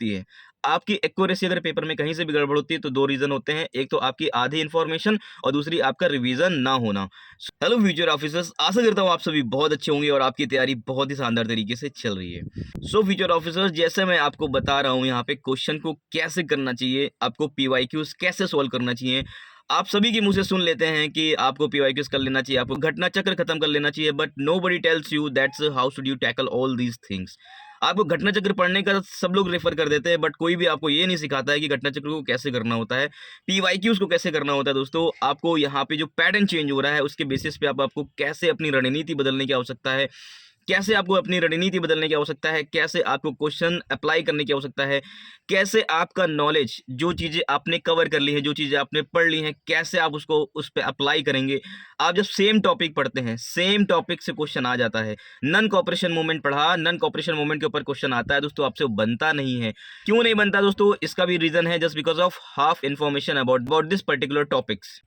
होती है, आपकी एक्यूरेसी अगर पेपर में कहीं से भी गड़बड़ होती है तो 2 रीज़न होते हैं। एक तो आपकी आधी इन्फॉर्मेशन और दूसरी आपका रिवीजन ना होना। हेलो फ्यूचर ऑफिसर्स, आशा करता हूँ आप सभी बहुत अच्छे होंगे और आपकी तैयारी बहुत ही शानदार तरीके से चल रही है। सो फ्यूचर ऑफिसर्स, जैसे मैं आपको बता रहा हूँ यहाँ पे क्वेश्चन को कैसे करना चाहिए, आपको पीवाईक्यूज कैसे सॉल्व करना चाहिए। आप सभी के मुंह से सुन लेते हैं कि आपको पीवाईक्यूज कर लेना चाहिए, आपको घटना चक्र खत्म कर लेना चाहिए, but nobody tells you that's how should you tackle all these things. आपको घटना चक्र पढ़ने का सब लोग रेफर कर देते हैं, बट कोई भी आपको ये नहीं सिखाता है कि घटना चक्र को कैसे करना होता है, पीवाईक्यूज को कैसे करना होता है। दोस्तों, आपको यहाँ पे जो पैटर्न चेंज हो रहा है उसके बेसिस पे आपको कैसे अपनी रणनीति बदलने की आवश्यकता है, कैसे आपको अपनी रणनीति बदलने की आवश्यकता है, कैसे आपको क्वेश्चन अप्लाई करने की आवश्यकता है, कैसे आपका नॉलेज, जो चीज़ें आपने कवर कर ली है, जो चीज़ें आपने पढ़ ली हैं, कैसे आप उसको उस पे अप्लाई करेंगे। आप जब सेम टॉपिक पढ़ते हैं, सेम टॉपिक से क्वेश्चन आ जाता है। नन कॉपरेशन मूवमेंट पढ़ा, नन कॉपरेशन मूवमेंट के ऊपर क्वेश्चन आता है दोस्तों, आपसे वो बनता नहीं है। क्यों नहीं बनता दोस्तों? इसका भी रीज़न है, just because of half information about this particular topics.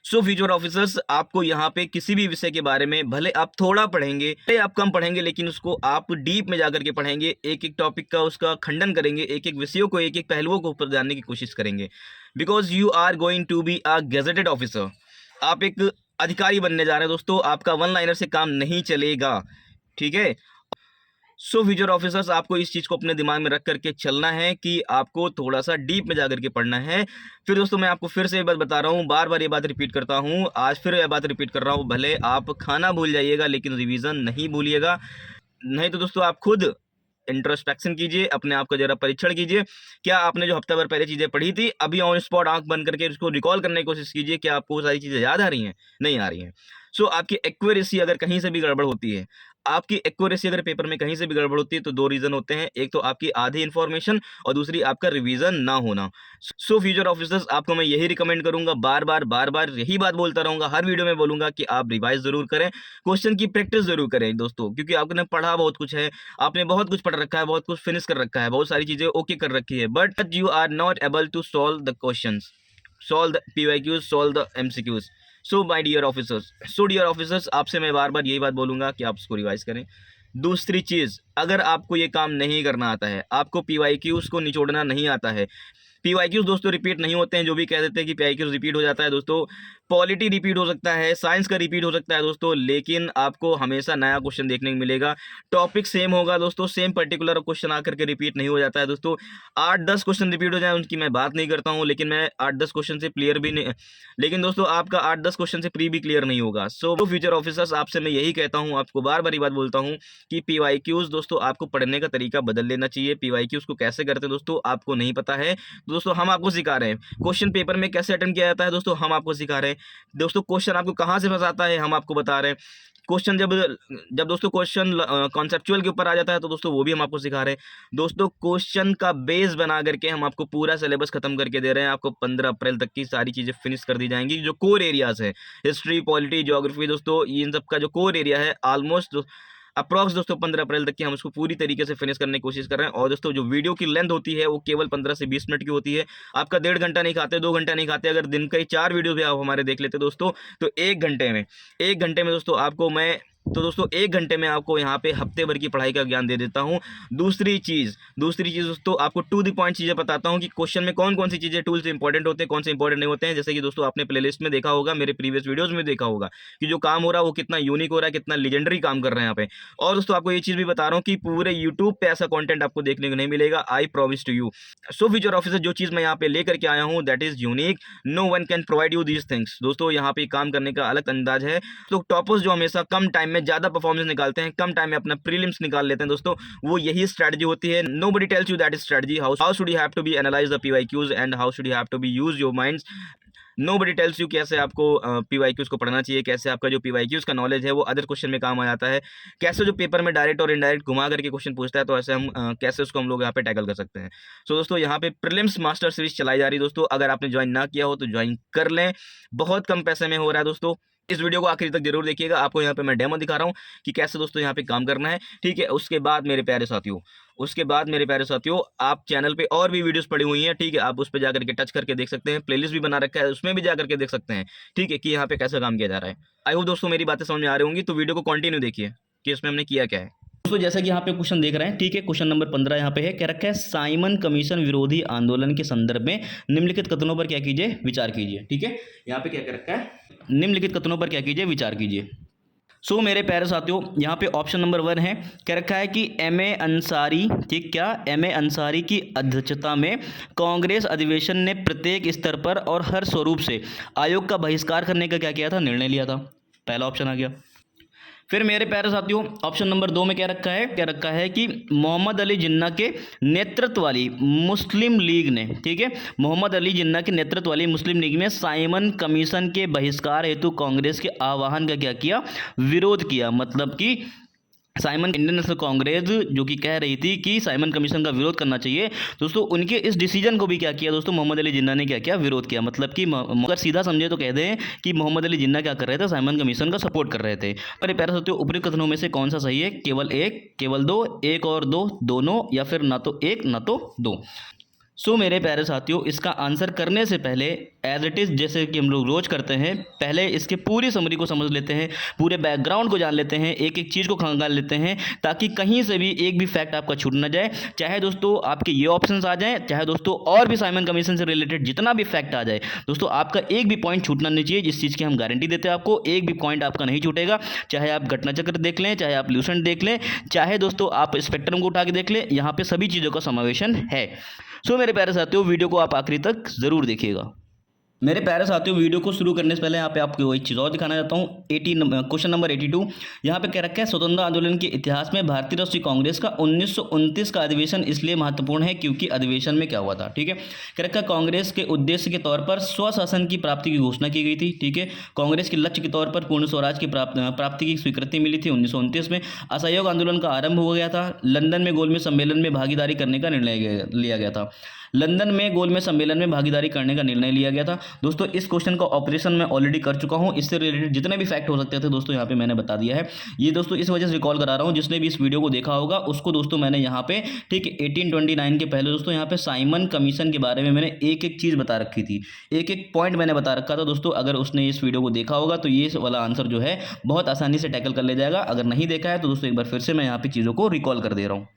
So future officers, आपको यहाँ पे किसी भी विषय के बारे में भले आप थोड़ा पढ़ेंगे, भले आप कम पढ़ेंगे, लेकिन उसको आप डीप में जाकर के पढ़ेंगे, एक एक टॉपिक का उसका खंडन करेंगे, एक एक विषयों को, एक एक पहलुओं को ऊपर जानने की कोशिश करेंगे। Because you are going to be a gazetted officer. आप एक अधिकारी बनने जा रहे हैं दोस्तों, आपका वन लाइनर से काम नहीं चलेगा। ठीक है। सो फ्यूचर ऑफिसर्स, आपको इस चीज़ को अपने दिमाग में रख करके चलना है कि आपको थोड़ा सा डीप में जाकर के पढ़ना है। फिर दोस्तों, मैं आपको फिर से ये बात बता रहा हूँ, बार बार ये बात रिपीट करता हूँ, आज फिर ये बात रिपीट कर रहा हूँ, भले आप खाना भूल जाइएगा लेकिन रिवीजन नहीं भूलिएगा। नहीं तो दोस्तों, आप खुद इंट्रोस्पेक्शन कीजिए, अपने आप का जरा परीक्षण कीजिए। क्या आपने जो हफ्ता भर पहले चीज़ें पढ़ी थी, अभी ऑन स्पॉट आंख बंद करके उसको रिकॉल करने की कोशिश कीजिए, क्या आपको वो सारी चीज़ें याद आ रही हैं? नहीं आ रही हैं। सो आपकी एक्यूरेसी अगर कहीं से भी गड़बड़ होती है, आपकी एक्यूरेसी अगर पेपर में कहीं से भी गड़बड़ होती है तो 2 रीज़न होते हैं। एक तो आपकी आधी इन्फॉर्मेशन और दूसरी आपका रिवीजन ना होना। सो फ्यूचर ऑफिसर्स, आपको मैं यही रिकमेंड करूंगा, बार-बार यही बात बोलता रहूंगा, हर वीडियो में बोलूंगा कि आप रिवाइज ज़रूर करें, क्वेश्चन की प्रैक्टिस ज़रूर करें दोस्तों, क्योंकि आपने पढ़ा बहुत कुछ है, आपने बहुत कुछ पढ़ रखा है, बहुत कुछ फिनिश कर रखा है, बहुत सारी चीज़ें ओके कर रखी है, but you are not able to solve the questions, solve the PYQs, solve the MCQs. So my dear officers, dear officers, आपसे मैं बार-बार यही बात बोलूंगा कि आप इसको रिवाइज करें। दूसरी चीज़, अगर आपको ये काम नहीं करना आता है, आपको पीवाईक्यूज को निचोड़ना नहीं आता है, पीवाईक्यूज दोस्तों रिपीट नहीं होते हैं। जो भी कह देते हैं कि पीवाईक्यूज रिपीट हो जाता है दोस्तों, पॉलिटी रिपीट हो सकता है, साइंस का रिपीट हो सकता है दोस्तों, लेकिन आपको हमेशा नया क्वेश्चन देखने को मिलेगा। टॉपिक सेम होगा दोस्तों, सेम पर्टिकुलर क्वेश्चन आकर के रिपीट नहीं हो जाता है दोस्तों। 8-10 क्वेश्चन रिपीट हो जाए उनकी मैं बात नहीं करता हूँ, लेकिन मैं 8-10 क्वेश्चन से क्लियर भी नहीं, लेकिन दोस्तों आपका 8-10 क्वेश्चन से प्री भी क्लियर नहीं होगा। सो फ्यूचर ऑफिसर्स, आपसे मैं यही कहता हूँ, आपको बार-बार ये बात बोलता हूँ कि पीवाईक्यूज दोस्तों आपको पढ़ने का तरीका बदल लेना चाहिए। पीवाईक्यूज को कैसे करते हैं दोस्तों, आपको नहीं पता है दोस्तों, हम आपको सिखा रहे हैं। क्वेश्चन पेपर में कैसे अटेम्प्ट किया जाता है दोस्तों, हम आपको सिखा रहे हैं दोस्तों। क्वेश्चन आपको कहाँ से फंसाता है, हम आपको बता रहे हैं। क्वेश्चन जब जब दोस्तों क्वेश्चन कॉन्सेप्चुअल के ऊपर आ जाता है तो दोस्तों वो भी हम आपको सिखा रहे हैं दोस्तों। क्वेश्चन का बेस बना करके हम आपको पूरा सिलेबस खत्म करके दे रहे हैं। आपको 15 अप्रैल तक की सारी चीज़ें फिनिश कर दी जाएंगी। जो कोर एरियाज है, हिस्ट्री, पॉलिटी, ज्योग्राफी दोस्तों, इन सब का जो कोर एरिया है, ऑलमोस्ट अप्रॉक्स दोस्तों 15 अप्रैल तक की हम उसको पूरी तरीके से फिनिश करने की कोशिश कर रहे हैं। और दोस्तों, जो वीडियो की लेंथ होती है वो केवल 15 से 20 मिनट की होती है। आपका 1.5 घंटा नहीं खाते, 2 घंटा नहीं खाते। अगर दिन का ही 4 वीडियो भी आप हमारे देख लेते दोस्तों, तो 1 घंटे में दोस्तों आपको मैं, तो दोस्तों 1 घंटे में आपको यहाँ पे हफ्ते भर की पढ़ाई का ज्ञान दे देता हूँ। दूसरी चीज़ दोस्तों, आपको टू द पॉइंट चीज़ें बताता हूँ कि क्वेश्चन में कौन कौन सी चीज़ें टूल्स इंपॉर्टेंट होते हैं, कौन से इंपॉर्टेंट नहीं होते हैं। जैसे कि दोस्तों आपने प्लेलिस्ट में देखा होगा, मेरे प्रीवियस वीडियोज़ में देखा होगा कि जो काम हो रहा है वो कितना यूनिक हो रहा है, कितना लीजेंडरी काम कर रहे हैं यहाँ पे। और दोस्तों आपको ये चीज़ भी बता रहा हूँ कि पूरे यूट्यूब पे ऐसा कंटेंट आपको देखने को नहीं मिलेगा, I promise to you. So future officer, जो चीज़ मैं यहाँ पे लेकर के आया हूँ that is unique, no one can provide you these things. दोस्तों यहाँ पे काम करने का अलग अंदाज है। तो टॉपर्स जो हमेशा कम टाइम में ज़्यादा परफॉर्मेंस निकालते हैं, कम टाइम में अपना प्रीलिम्स निकाल लेते हैं दोस्तों, वो यही स्ट्रेटजी होती है। Nobody tells you that strategy, how should you have to be analyse the PYQs and how should you have to be use your minds. Nobody tells you कैसे आपको पीवाईक्यूज को पढ़ना चाहिए, कैसे आपका जो पीवाईक्यूज का नॉलेज है वो अदर क्वेश्चन में काम आ जाता है, कैसे जो पेपर में डायरेक्ट और इनडायरेक्ट घुमा करके क्वेश्चन पूछता है, तो ऐसे हम कैसे उसको हम लोग यहाँ पे टैकल कर सकते हैं। सो दोस्तों, यहाँ पे प्रीलिम्स मास्टर सीरीज चलाई जा रही है दोस्तों। अगर आपने ज्वाइन ना किया हो तो ज्वाइन कर लें, बहुत कम पैसे में हो रहा है दोस्तों। इस वीडियो को आखिरी तक जरूर देखिएगा, आपको यहाँ पे मैं डेमो दिखा रहा हूँ कि कैसे दोस्तों यहाँ पे काम करना है। ठीक है, उसके बाद मेरे प्यारे साथियों, आप चैनल पे और भी वीडियोस पड़ी हुई हैं। ठीक है, आप उस पे जाकर के टच करके देख सकते हैं, प्लेलिस्ट भी बना रखा है, उसमें भी जाकर के देख सकते हैं। ठीक है, कि यहाँ पे कैसा काम किया जा रहा है। आई होप दोस्तों मेरी बातें समझ में आ रही होंगी, तो वीडियो को कंटिन्यू देखिए कि इसमें हमने किया क्या है। दोस्तों जैसा कि यहाँ पे क्वेश्चन देख रहे हैं, ठीक है, क्वेश्चन नंबर 15 यहाँ पे है, क्या रखा है, साइमन कमीशन विरोधी आंदोलन के संदर्भ में निम्नलिखित कथनों पर क्या कीजिए, विचार कीजिए। ठीक है, यहाँ पे क्या कर रखा है, निम्नलिखित कथनों पर क्या कीजिए, विचार कीजिए। सो मेरे प्यारे साथियों, यहाँ पे ऑप्शन नंबर 1 है, क्या रखा है कि एम.ए. अंसारी, ठीक, क्या एम.ए. अंसारी की अध्यक्षता में कांग्रेस अधिवेशन ने प्रत्येक स्तर पर और हर स्वरूप से आयोग का बहिष्कार करने का क्या किया था, निर्णय लिया था। पहला ऑप्शन आ गया। फिर मेरे प्यारे साथियों, ऑप्शन नंबर 2 में क्या रखा है, क्या रखा है कि मोहम्मद अली जिन्ना के नेतृत्व वाली मुस्लिम लीग ने, ठीक है, मोहम्मद अली जिन्ना के नेतृत्व वाली मुस्लिम लीग ने साइमन कमीशन के बहिष्कार हेतु कांग्रेस के आह्वान का क्या किया, विरोध किया। मतलब कि साइमन इंडियन नेशनल कांग्रेस जो कि कह रही थी कि साइमन कमीशन का विरोध करना चाहिए, दोस्तों उनके इस डिसीजन को भी क्या किया दोस्तों, मोहम्मद अली जिन्ना ने क्या किया, विरोध किया। मतलब कि अगर सीधा समझे तो कहते हैं कि मोहम्मद अली जिन्ना क्या कर रहे थे, साइमन कमीशन का सपोर्ट कर रहे थे। पर प्यारे साथियों, ऊपरी कथनों में से कौन सा सही है, केवल एक, केवल दो, एक और दो, दोनों, या फिर ना तो एक ना तो दो। सो मेरे प्यारे साथियों, इसका आंसर करने से पहले एज इट इज़ जैसे कि हम लोग रोज़ करते हैं, पहले इसके पूरी समरी को समझ लेते हैं, पूरे बैकग्राउंड को जान लेते हैं, एक एक चीज़ को खंगाल लेते हैं, ताकि कहीं से भी एक भी फैक्ट आपका छूट ना जाए। चाहे दोस्तों आपके ये ऑप्शंस आ जाएं, चाहे दोस्तों और भी साइमन कमीशन से रिलेटेड जितना भी फैक्ट आ जाए, दोस्तों आपका एक भी पॉइंट छूटना नहीं चाहिए। जिस चीज़ की हम गारंटी देते हैं आपको, एक भी पॉइंट आपका नहीं छूटेगा। चाहे आप घटना चक्र देख लें, चाहे आप ल्यूसेंट देख लें, चाहे दोस्तों आप स्पेक्ट्रम को उठा के देख लें, यहाँ पे सभी चीज़ों का समावेशन है। सो मेरे प्यारे साथियों, वीडियो को आप आखिरी तक ज़रूर देखिएगा। मेरे प्यारे साथियों, वीडियो को शुरू करने से पहले यहाँ पे आपको एक चीज़ और दिखाना चाहता हूँ। क्वेश्चन नंबर 82 यहाँ पे क्या रखा है, स्वतंत्रता आंदोलन के इतिहास में भारतीय राष्ट्रीय कांग्रेस का 1929 का अधिवेशन इसलिए महत्वपूर्ण है क्योंकि अधिवेशन में क्या हुआ था। ठीक है, क्या रखा है, कांग्रेस के उद्देश्य के तौर पर स्वशासन की प्राप्ति की घोषणा की गई थी। ठीक है, कांग्रेस के लक्ष्य के तौर पर पूर्ण स्वराज की प्राप्ति की स्वीकृति मिली थी 1929 में। असहयोग आंदोलन का आरंभ हो गया था। लंदन में गोलमेज सम्मेलन में भागीदारी करने का निर्णय लिया गया था। लंदन में गोलमेज सम्मेलन में भागीदारी करने का निर्णय लिया गया था। दोस्तों इस क्वेश्चन का ऑपरेशन मैं ऑलरेडी कर चुका हूं। इससे रिलेटेड जितने भी फैक्ट हो सकते थे दोस्तों यहाँ पे मैंने बता दिया है। ये दोस्तों इस वजह से रिकॉल करा रहा हूँ, जिसने भी इस वीडियो को देखा होगा उसको दोस्तों मैंने यहाँ पे, ठीक, 1829 के पहले दोस्तों यहाँ पे साइमन कमीशन के बारे में मैंने एक एक चीज़ बता रखी थी, एक एक पॉइंट मैंने बता रखा था दोस्तों। अगर उसने इस वीडियो को देखा होगा तो ये वाला आंसर जो है बहुत आसानी से टैकल कर ले जाएगा। अगर नहीं देखा है तो दोस्तों एक बार फिर से मैं यहाँ पे चीज़ों को रिकॉल कर दे रहा हूँ।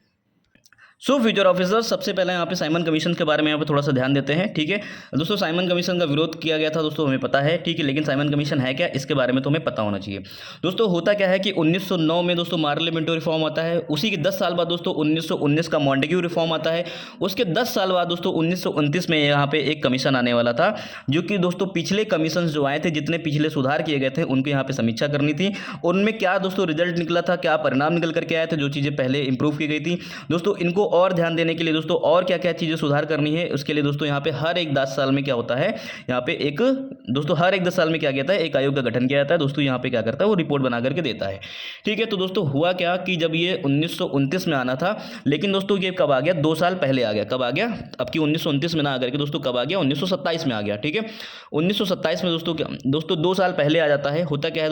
सो फ्यूचर ऑफिसर्स, सबसे पहले यहाँ पे साइमन कमीशन के बारे में यहाँ पे थोड़ा सा ध्यान देते हैं। ठीक है दोस्तों, साइमन कमीशन का विरोध किया गया था दोस्तों, हमें पता है। ठीक है, लेकिन साइमन कमीशन है क्या, इसके बारे में तो हमें पता होना चाहिए। दोस्तों होता क्या है कि 1909 में दोस्तों मार्ले मिंटो रिफॉर्म आता है। उसी के 10 साल बाद दोस्तों 1919 का मॉन्टेग्यू रिफॉर्म आता है। उसके 10 साल बाद दोस्तों 1929 में यहाँ पे एक कमीशन आने वाला था, जो कि दोस्तों पिछले कमीशन जो आए थे, जितने पिछले सुधार किए गए थे उनकी यहाँ पे समीक्षा करनी थी। उनमें क्या दोस्तों रिजल्ट निकला था, क्या परिणाम निकल करके आए थे, जो चीज़ें पहले इंप्रूव की गई थी दोस्तों, इनको और ध्यान देने के लिए दोस्तों और क्या क्या चीज़ें सुधार करनी है, उसके लिए दोस्तों यहाँ पे हर एक 10 साल में क्या होता है, यहाँ पे एक दोस्तों हर एक 10 साल में क्या कहता है, एक आयोग का गठन किया जाता है दोस्तों। यहाँ पे क्या करता है, वो रिपोर्ट बना करके देता है। ठीक है, तो दोस्तों हुआ क्या कि जब ये 1929 में आना था, लेकिन दोस्तों ये कब आ गया, 2 साल पहले आ गया। कब आ गया, अब की 1929 में ना आकर के दोस्तों कब आ गया, 1927 में आ गया। ठीक है, 1927 में दोस्तों क्या, दोस्तों 2 साल पहले आ जाता है। होता क्या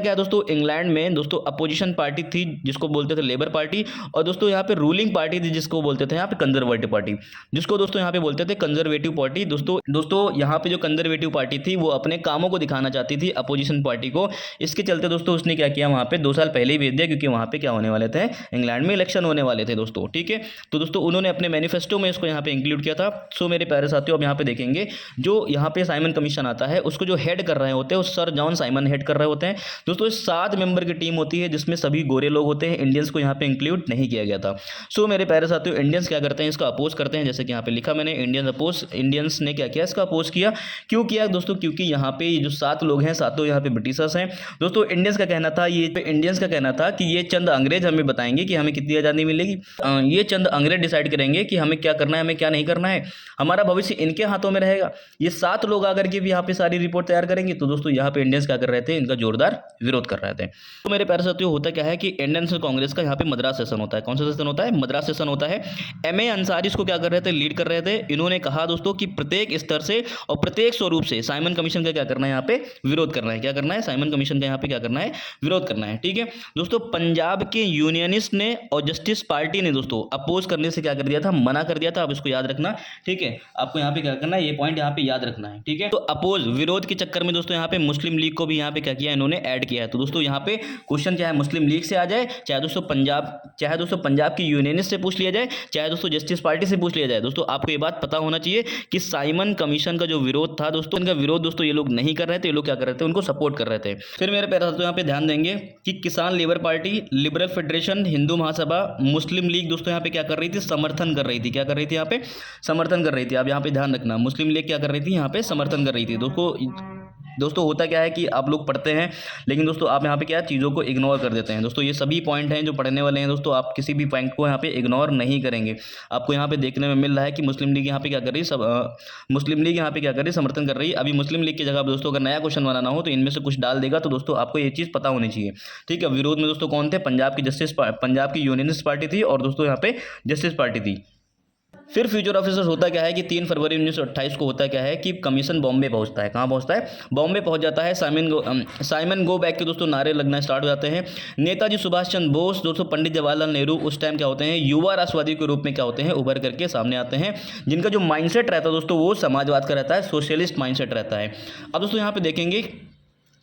है दोस्तों, इंग्लैंड में दोस्तों अपोजिशन पार्टी थी जिसको बोलते थे लेबर पार्टी, और दोस्तों यहाँ पे रूलिंग पार्टी थी जिसको बोलते थे यहाँ पे कंजर्वेटिव पार्टी, जिसको दोस्तों यहाँ पे बोलते थे कंजर्वेटिव पार्टी। दोस्तों यहाँ पे जो कंजर्वेटिव पार्टी थी वो अपने कामों को दिखाना चाहती थी अपोजिशन पार्टी को। इसके चलते दोस्तों उसने क्या किया, वहाँ पे 2 साल पहले ही भेज दिया, क्योंकि वहाँ पे क्या होने वाले थे, इंग्लैंड में इलेक्शन होने वाले थे दोस्तों। ठीक है, तो दोस्तों उन्होंने अपने मैनिफेस्टो में इसको यहाँ पे इंक्लूड किया था। सो मेरे प्यारे साथियों, अब यहाँ पे देखेंगे जो यहाँ पे साइमन कमीशन आता है, उसको जो हेड कर रहे होते हैं, वो सर जॉन साइमन हेड कर रहे होते हैं दोस्तों। 7 मेंबर की टीम होती है जिसमें सभी गोरे लोग होते हैं, इंडियंस को यहाँ पे इंक्लूड नहीं किया गया था। सो मेरे प्यारे साथियों, इंडियंस क्या करते हैं, इसका अपोज करते हैं। जैसे कि यहाँ पे लिखा मैंने, इंडियंस ने क्या किया, इसका अपोज किया। क्यों किया दोस्तों, क्योंकि यहाँ पे जो 7 लोग हैं, 7 यहाँ पे ब्रिटिशर्स हैं दोस्तों। इंडियंस का कहना था कि ये चंद अंग्रेज हमें बताएंगे कि हमें कितनी आज़ादी मिलेगी। ये चंद अंग्रेज डिसाइड करेंगे कि हमें क्या करना है, हमें क्या नहीं करना है, हमारा भविष्य इनके हाथों में रहेगा। ये 7 लोग आकर के भी यहाँ पे सारी रिपोर्ट तैयार करेंगे। तो दोस्तों यहाँ पे इंडियंस क्या कर रहे थे, इनका जोरदार विरोध कर रहे थे। तो मेरे प्यारे साथियों, होता क्या है कि इंडियन नेशनल कांग्रेस का यहाँ पे मद्रास सेशन होता है। कौन सा सेशन होता है, मद्रास सेशन होता है। एम.ए. अंसारी इसको क्या कर रहे थे, लीड कर रहे थे। इन्होंने कहा दोस्तों कि प्रत्येक स्तर से और प्रत्येक स्वरूप से साइमन कमीशन का क्या करना है, यहाँ पे विरोध करना है। क्या करना है, साइमन कमीशन का यहाँ पे क्या करना है, विरोध करना है। ठीक है दोस्तों, पंजाब के यूनियनिस्ट ने और जस्टिस पार्टी ने दोस्तों अपोज करने से क्या कर दिया था, मना कर दिया था। अब इसको याद रखना। ठीक है, आपको यहाँ पे क्या करना है, ये पॉइंट यहाँ पे याद रखना है। ठीक है, तो अपोज विरोध के चक्कर में दोस्तों यहाँ पे मुस्लिम लीग को भी यहाँ पे क्या किया, इन्होंने में ऐड किया है। तो दोस्तों यहाँ पे क्वेश्चन चाहे मुस्लिम लीग से आ जाए, चाहे दोस्तों पंजाब की यूनियनिस्ट से पूछ लिया जाए, चाहे दोस्तों जस्टिस पार्टी से पूछ लिया जाए, दोस्तों आपको ये बात पता होना चाहिए कि साइमन कमीशन का जो विरोध था दोस्तों, इनका विरोध दोस्तों ये लोग नहीं कर रहे थे, ये लोग क्या कर रहे थे, उनको सपोर्ट कर रहे थे। फिर मेरे प्यारे दोस्तों यहाँ पे ध्यान देंगे कि Kisan Labour Party, Liberal Federation, Hindu Mahasabha, Muslim League दोस्तों यहाँ पे क्या कर रही थी, समर्थन कर रही थी। क्या कर रही थी, यहाँ पे समर्थन कर रही थी। आप यहाँ पे ध्यान रखना, मुस्लिम लीग क्या कर रही थी, यहाँ पे समर्थन कर रही थी। दोस्तों होता क्या है कि आप लोग पढ़ते हैं, लेकिन दोस्तों आप यहाँ पे क्या चीज़ों को इग्नोर कर देते हैं। दोस्तों ये सभी पॉइंट हैं जो पढ़ने वाले हैं दोस्तों, आप किसी भी पॉइंट को यहाँ पे इग्नोर नहीं करेंगे। आपको यहाँ पे देखने में मिल रहा है कि मुस्लिम लीग यहाँ पे क्या कर रही है, मुस्लिम लीग यहाँ पे क्या कर रही है, समर्थन कर रही है। अभी मुस्लिम लीग की जगह दोस्तों अगर नया क्वेश्चन बनाना हो तो इनमें से कुछ डाल देगा, तो दोस्तों आपको ये चीज़ पता होनी चाहिए। ठीक है, विरोध में दोस्तों कौन थे, पंजाब की यूनियनिस्ट पार्टी थी और दोस्तों यहाँ पे जस्टिस पार्टी थी। फिर फ्यूचर ऑफिसर्स होता क्या है कि 3 फरवरी 1928 को होता क्या है कि कमीशन बॉम्बे पहुंचता है। कहाँ पहुंचता है, बॉम्बे पहुंच जाता है। साइमन गो बैक के दोस्तों नारे लगना स्टार्ट हो जाते हैं। नेताजी सुभाष चंद्र बोस दोस्तों, पंडित जवाहरलाल नेहरू उस टाइम क्या होते हैं, युवा राष्ट्रवादी के रूप में क्या होते हैं, उभर करके सामने आते हैं, जिनका जो माइंडसेट रहता है दोस्तों वो समाजवाद का रहता है, सोशलिस्ट माइंडसेट रहता है। अब दोस्तों यहाँ पे देखेंगे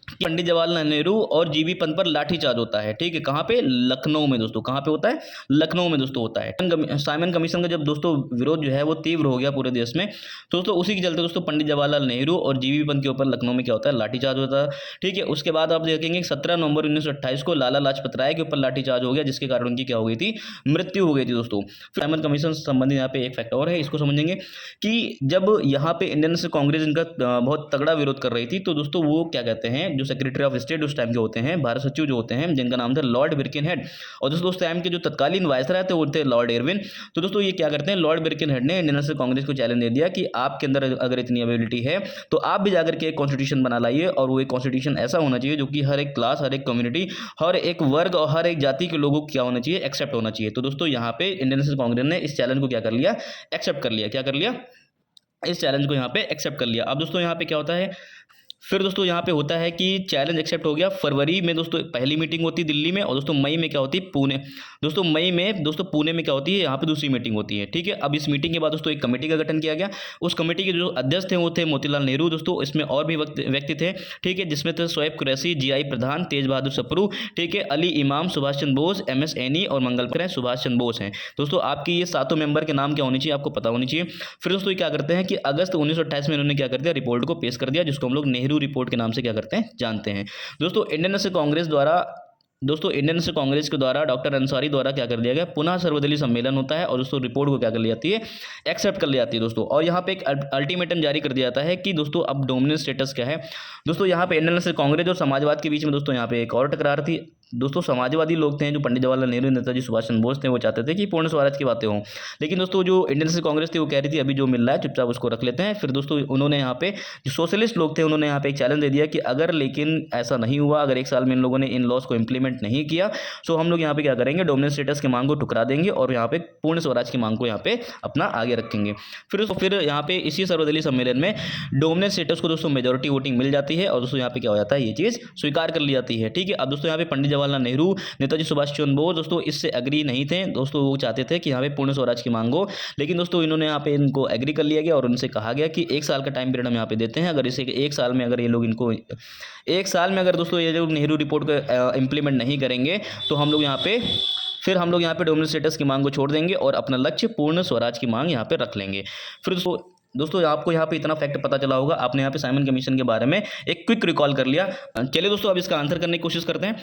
पंडित जवाहरलाल नेहरू और जीबी पंत पर लाठीचार्ज होता है। ठीक है, कहाँ पे, लखनऊ में दोस्तों। कहाँ पे होता है, लखनऊ में दोस्तों होता है। साइमन कमीशन का जब दोस्तों विरोध जो है वो तीव्र हो गया पूरे देश में, तो दोस्तों उसी के चलते दोस्तों पंडित जवाहरलाल नेहरू और जीबी पंत के ऊपर लखनऊ में क्या होता है, लाठीचार्ज होता है। ठीक है, उसके बाद आप देखेंगे 17 नवंबर 1928 को लाला लाजपत राय के ऊपर लाठीचार्ज हो गया, जिसके कारण उनकी क्या हो गई थी, मृत्यु हो गई थी दोस्तों। साइमन कमीशन से संबंधित यहाँ पे एक फैक्ट और है, इसको समझेंगे कि जब यहाँ पे इंडियन नेशनल कांग्रेस इनका बहुत तगड़ा विरोध कर रही थी, तो दोस्तों वो क्या कहते हैं, जो सेक्रेटरी ऑफ स्टेट उस टाइम के होते हैं, भारत सचिव जो होते हैं, जिनका नाम था लॉर्ड बिरकिनहेड, और दोस्तों उस टाइम के जो तत्कालीन वायसराय थे वो थे लॉर्ड इरविन। तो दोस्तों ये क्या करते हैं, लॉर्ड बिरकिनहेड ने इंडियन नेशनल कांग्रेस को चैलेंज दे दिया कि आपके अंदर अगर इतनी एबिलिटी है तो आप भी जाकर के एक कॉन्स्टिट्यूशन बना लाइए, और वो एक कॉन्स्टिट्यूशन ऐसा होना चाहिए जो कि हर एक क्लास, हर एक कम्युनिटी, हर एक वर्ग और हर एक जाति के लोगों को क्या होना चाहिए, एक्सेप्ट होना चाहिए। तो दोस्तों यहाँ पे इंडियन नेशनल कांग्रेस ने इस चैलेंज को क्या कर लिया, एक्सेप्ट कर लिया। क्या कर लिया, इस चैलेंज को यहाँ पे एक्सेप्ट कर लिया। अब दोस्तों यहाँ पे क्या होता है, फिर दोस्तों यहाँ पे होता है कि चैलेंज एक्सेप्ट हो गया। फरवरी में दोस्तों पहली मीटिंग होती है दिल्ली में, और दोस्तों मई में क्या होती है, पुणे। दोस्तों मई में दोस्तों पुणे में क्या होती है, यहाँ पे दूसरी मीटिंग होती है। ठीक है, अब इस मीटिंग के बाद दोस्तों एक कमेटी का गठन किया गया। उस कमेटी के जो अध्यक्ष थे वो थे मोतीलाल नेहरू दोस्तों, इसमें और भी व्यक्ति थे। ठीक है, जिसमें थे शोएब कुरैशी, GI प्रधान, तेज बहादुर सप्रू, ठीक है, अली इमाम, सुभाष चंद्र बोस, MS एनी और मंगल पांडे सुभाष चंद्र बोस हैं। दोस्तों आपकी ये 7 मेंबर के नाम क्या होनी चाहिए, आपको पता होनी चाहिए। फिर दोस्तों क्या करते हैं कि अगस्त 1928 में इन्होंने क्या कर दिया, रिपोर्ट को पेश कर दिया, जिसको हम लोग नेहरू रिपोर्ट के नाम से क्या करते हैं, जानते हैं। दोस्तों इंडियन नेशनल कांग्रेस के द्वारा डॉक्टर अंसारी द्वारा क्या कर दिया गया, पुनः सर्वदलीय सम्मेलन होता है, और दोस्तों रिपोर्ट को क्या कर ली जाती है, एक्सेप्ट कर ली जाती है दोस्तों। और यहाँ पे एक अल्टीमेटम जारी कर दिया जाता है कि दोस्तों अब डोमिनेंट स्टेटस क्या है। दोस्तों यहाँ पे इंडियन नेशनल कांग्रेस और समाजवाद के बीच में दोस्तों यहाँ पे एक और टकरार थी। दोस्तों समाजवादी लोग थे, जो पंडित जवाहरलाल नेहरू, नेताजी सुभाष चंद्र बोस थे, वो चाहते थे कि पूर्ण स्वराज की बातें हों, लेकिन दोस्तों जो इंडियन नेशनल कांग्रेस थी वो कह रही थी अभी जो मिल रहा है चुपचाप उसको रख लेते हैं। फिर दोस्तों उन्होंने यहाँ पे जो सोशलिस्ट लोग थे उन्होंने यहाँ पे एक चैलेंज दे दिया कि अगर लेकिन ऐसा नहीं हुआ, अगर 1 साल में इन लोगों ने इन लॉस को इंप्लीमेंट नहीं किया, तो हम लोग यहाँ पे क्या करेंगे, डोमिनेंट स्टेटस की मांग को ठुकरा देंगे और यहाँ पे पूर्ण स्वराज की मांग को यहाँ पे अपना आगे रखेंगे। फिर यहाँ पे इसी सर्वदलीय सम्मेलन में डोमिनेंट स्टेटस को दोस्तों मेजोरिटी वोटिंग मिल जाती है, और दोस्तों यहाँ पे क्या हो जाता है, ये चीज़ स्वीकार कर ली जाती है। ठीक है, अब दोस्तों यहाँ पे पंडित जवाहरलाल नेहरू, नेताजी सुभाष चंद्र बोस दोस्तों इससे एग्री नहीं थे। दोस्तों वो चाहते थे कि यहाँ पे पूर्ण स्वराज की मांग हो, लेकिन दोस्तों इन्होंने यहाँ पे इनको एग्री कर लिया गया और उनसे कहा गया कि 1 साल का टाइम पीरियड हम यहाँ पे देते हैं। अगर इसे 1 साल में अगर ये लोग इनको 1 साल में अगर दोस्तों ये लोग नेहरू रिपोर्ट को इम्प्लीमेंट नहीं करेंगे, तो हम लोग यहाँ पे डोमिनेंट स्टेटस की मांग को छोड़ देंगे और अपना लक्ष्य पूर्ण स्वराज की मांग यहाँ पे रख लेंगे। फिर दोस्तों आपको यहाँ पे इतना फैक्ट पता चला होगा, आपने यहाँ पे साइमन कमीशन के बारे में एक क्विक रिकॉल कर लिया। चलिए दोस्तों अब इसका आंसर करने की कोशिश करते हैं।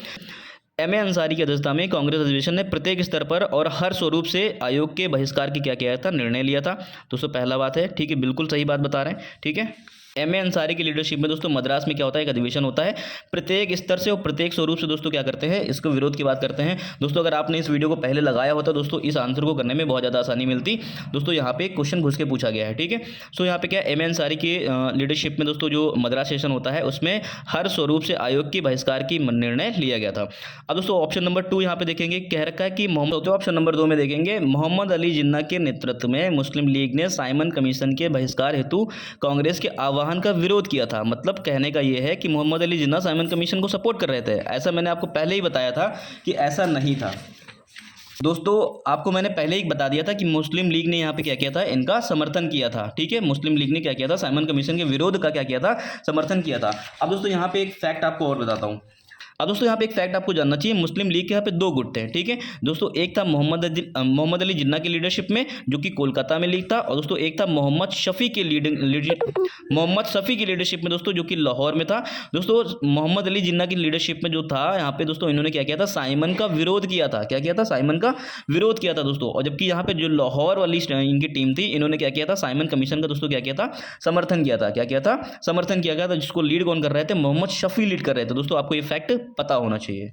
M.A. अंसारी की अध्यक्षता में कांग्रेस अधिवेशन ने प्रत्येक स्तर पर और हर स्वरूप से आयोग के बहिष्कार की क्या किया था, निर्णय लिया था। दोस्तों पहला बात है, ठीक है, बिल्कुल सही बात बता रहे हैं। ठीक है, M.A. अंसारी की लीडरशिप में दोस्तों मद्रास में क्या होता है, एक अधिवेशन होता है। प्रत्येक स्तर से और प्रत्येक स्वरूप से दोस्तों क्या करते हैं, इसको विरोध की बात करते हैं। दोस्तों अगर आपने इस वीडियो को पहले लगाया होता दोस्तों इस आंसर को करने में बहुत ज़्यादा आसानी मिलती। दोस्तों यहाँ पे क्वेश्चन घुस के पूछा गया है। ठीक है, सो यहाँ पे क्या M.A. अंसारी की लीडरशिप में दोस्तों जो मद्रास सेशन होता है उसमें हर स्वरूप से आयोग की बहिष्कार की निर्णय लिया गया था। अब दोस्तों ऑप्शन नंबर 2 यहाँ पे देखेंगे, कह रखा है कि ऑप्शन नंबर 2 में देखेंगे, मोहम्मद अली जिन्ना के नेतृत्व में मुस्लिम लीग ने साइमन कमीशन के बहिष्कार हेतु कांग्रेस के आह्वान का विरोध किया था। मतलब कहने का यह है कि मोहम्मद अली जिन्ना साइमन कमीशन को सपोर्ट कर रहे थे। ऐसा मैंने आपको पहले ही बताया था कि ऐसा नहीं था। दोस्तों आपको मैंने पहले ही बता दिया था कि मुस्लिम लीग ने यहाँ पे क्या किया था, इनका समर्थन किया था। ठीक है, मुस्लिम लीग ने क्या किया था, साइमन कमीशन के विरोध का क्या किया था, समर्थन किया था। अब दोस्तों यहाँ पे एक फैक्ट आपको और बताता हूँ। अब दोस्तों यहाँ पे एक फैक्ट आपको जानना चाहिए, मुस्लिम लीग के यहाँ पे 2 गुट थे, ठीक है दोस्तों। एक था मोहम्मद अली जिन्ना की लीडरशिप में, जो कि कोलकाता में लीग था, और दोस्तों एक था मोहम्मद शफी की लीडरशिप में दोस्तों, जो कि लाहौर में था। दोस्तों मोहम्मद अली जिन्ना की लीडरशिप में जो था यहाँ पे दोस्तों, इन्होंने क्या किया था, साइमन का विरोध किया था। क्या किया था? साइमन का विरोध किया था दोस्तों। और जबकि यहाँ पे जो लाहौर वाली इनकी टीम थी, इन्होंने क्या किया था, साइमन कमीशन का दोस्तों क्या किया था, समर्थन किया था। क्या किया था? समर्थन किया गया था। जिसको लीड कौन कर रहे थे? मोहम्मद शफी लीड कर रहे थे दोस्तों। आपको ये फैक्ट पता होना चाहिए।